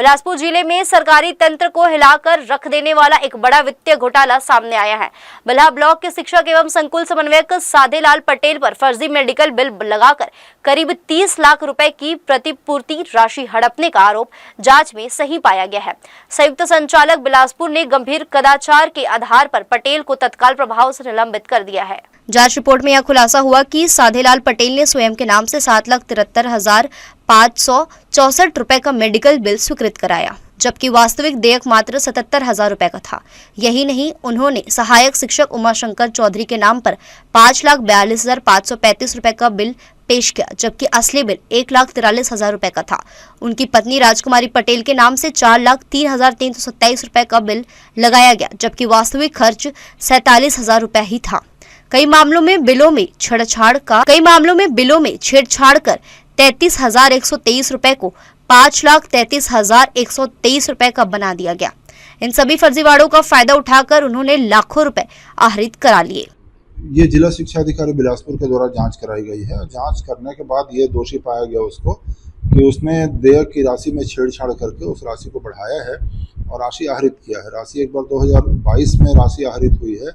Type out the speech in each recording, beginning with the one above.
बिलासपुर जिले में सरकारी तंत्र को हिलाकर रख देने वाला एक बड़ा वित्तीय घोटाला सामने आया है। बल्हा ब्लॉक के शिक्षक एवं संकुल समन्वयक साधेलाल पटेल पर फर्जी मेडिकल बिल लगाकर करीब 30 लाख रुपए की प्रतिपूर्ति राशि हड़पने का आरोप जांच में सही पाया गया है। संयुक्त संचालक बिलासपुर ने गंभीर कदाचार के आधार पर पटेल को तत्काल प्रभाव से निलंबित कर दिया है। जांच रिपोर्ट में यह खुलासा हुआ कि साधेलाल पटेल ने स्वयं के नाम से 7,73,564 रुपए का मेडिकल बिल स्वीकृत कराया, जबकि वास्तविक देयक मात्र 77,000 रुपए का था। यही नहीं, उन्होंने सहायक शिक्षक उमाशंकर चौधरी के नाम पर 5,42,535 रुपए का बिल पेश किया, जबकि असली बिल 1,43,000 रुपए का था। उनकी पत्नी राजकुमारी पटेल के नाम से 4,03,327 रुपए का बिल लगाया गया, जबकि वास्तविक खर्च 47,000 रुपए ही था। कई मामलों में बिलों में छेड़छाड़ कर 33,123 रुपए को 5,33,123 रुपए का बना दिया गया। इन सभी फर्जीवाड़ों का फायदा उठाकर उन्होंने लाखों रुपए आहरित करा लिए। ये जिला शिक्षा अधिकारी बिलासपुर के द्वारा जांच कराई गई है। जांच करने के बाद ये दोषी पाया गया उसको कि उसने देयक की राशि में छेड़छाड़ करके उस राशि को बढ़ाया है और राशि आहरित किया है। राशि एक बार 2022 में राशि आहरित हुई है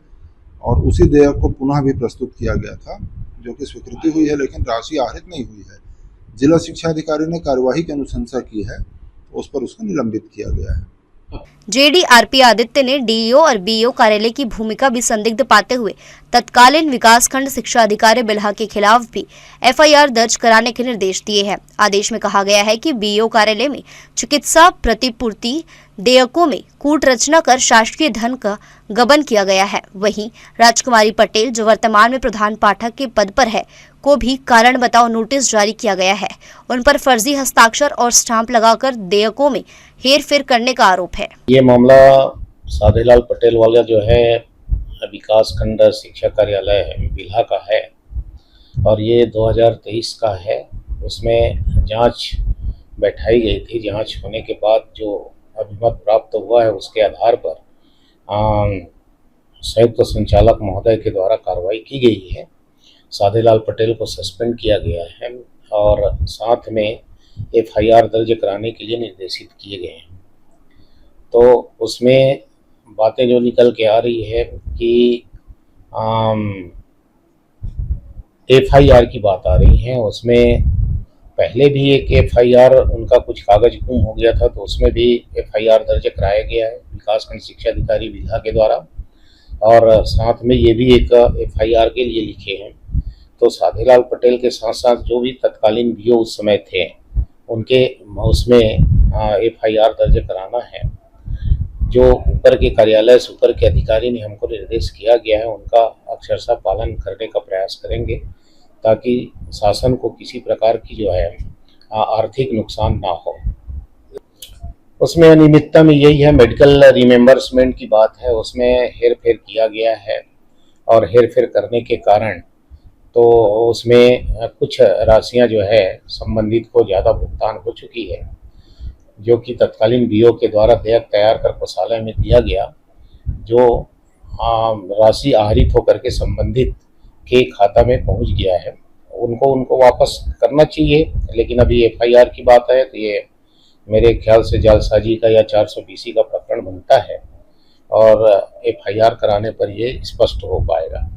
और उसी देयक को पुनः भी प्रस्तुत किया गया था, जो कि स्वीकृति हुई है, लेकिन राशि आहरित नहीं हुई है। जिला शिक्षा अधिकारी ने कार्यवाही की अनुशंसा की है, उस पर उसको निलंबित किया गया है। JDRP आदित्य ने DEO और BEO कार्यालय की भूमिका भी संदिग्ध पाते हुए तत्कालीन विकासखंड शिक्षा अधिकारी बिल्हा के खिलाफ भी FIR दर्ज कराने के निर्देश दिए हैं। आदेश में कहा गया है कि BEO कार्यालय में चिकित्सा प्रतिपूर्ति देयकों में कूट रचना कर शासकीय धन का गबन किया गया है। वहीं राजकुमारी पटेल, जो वर्तमान में प्रधान पाठक के पद पर है, को भी कारण बताओ नोटिस जारी किया गया है। उन पर फर्जी हस्ताक्षर और स्टाम्प लगाकर देयकों में हेरफेर करने का आरोप है। ये मामला साधेलाल पटेल वाला जो है विकास खंड शिक्षा कार्यालय बिल्हा का है और ये 2023 का है। उसमें जांच बैठाई गई थी। जांच होने के बाद जो अभिमत प्राप्त हुआ है उसके आधार पर संयुक्त संचालक महोदय के द्वारा कार्रवाई की गई है। साधेलाल पटेल को सस्पेंड किया गया है और साथ में FIR दर्ज कराने के लिए निर्देशित किए गए हैं। तो उसमें बातें जो निकल के आ रही है कि FIR की बात आ रही है। उसमें पहले भी एक FIR उनका कुछ कागज गुम हो गया था, तो उसमें भी FIR दर्ज कराया गया है विकासखंड शिक्षा अधिकारी बिल्हा के द्वारा, और साथ में ये भी एक FIR के लिए लिखे हैं। तो साधेलाल पटेल के साथ साथ जो भी तत्कालीन BO उस समय थे उनके उसमें FIR दर्ज कराना है। जो ऊपर के कार्यालय से ऊपर के अधिकारी ने हमको निर्देश किया गया है, उनका अक्षरशः पालन करने का प्रयास करेंगे ताकि शासन को किसी प्रकार की जो है आर्थिक नुकसान ना हो। उसमें अनियमितता में यही है, मेडिकल रिमेम्बर्समेंट की बात है, उसमें हेरफेर किया गया है और हेरफेर करने के कारण तो उसमें कुछ राशियां जो है संबंधित को ज़्यादा भुगतान हो चुकी है, जो कि तत्कालीन BO के द्वारा देयक तैयार कर कोषालय में दिया गया। जो राशि आहरित होकर के संबंधित के खाता में पहुंच गया है, उनको वापस करना चाहिए। लेकिन अभी FIR की बात है तो ये मेरे ख्याल से जालसाजी का या 420 का प्रकरण बनता है और FIR कराने पर ये स्पष्ट हो पाएगा।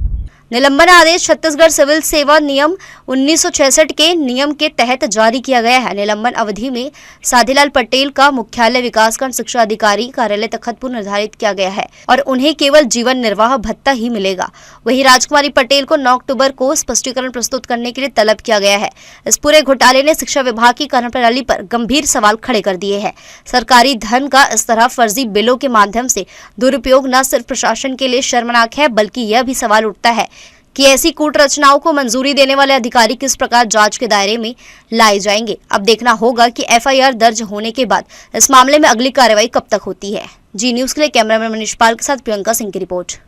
निलंबन आदेश छत्तीसगढ़ सिविल सेवा नियम 1966 के नियम के तहत जारी किया गया है। निलंबन अवधि में साधेलाल पटेल का मुख्यालय विकासखंड शिक्षा अधिकारी कार्यालय तखतपुर निर्धारित किया गया है और उन्हें केवल जीवन निर्वाह भत्ता ही मिलेगा। वहीं राजकुमारी पटेल को 9 अक्टूबर को स्पष्टीकरण प्रस्तुत करने के लिए तलब किया गया है। इस पूरे घोटाले ने शिक्षा विभाग की कार्यप्रणाली पर गंभीर सवाल खड़े कर दिए हैं। सरकारी धन का इस तरह फर्जी बिलों के माध्यम से दुरुपयोग न सिर्फ प्रशासन के लिए शर्मनाक है, बल्कि यह भी सवाल उठता है कि ऐसी कूट रचनाओं को मंजूरी देने वाले अधिकारी किस प्रकार जांच के दायरे में लाए जाएंगे। अब देखना होगा कि FIR दर्ज होने के बाद इस मामले में अगली कार्रवाई कब तक होती है। जी न्यूज़ के लिए कैमरामैन मनीष पाल के साथ प्रियंका सिंह की रिपोर्ट।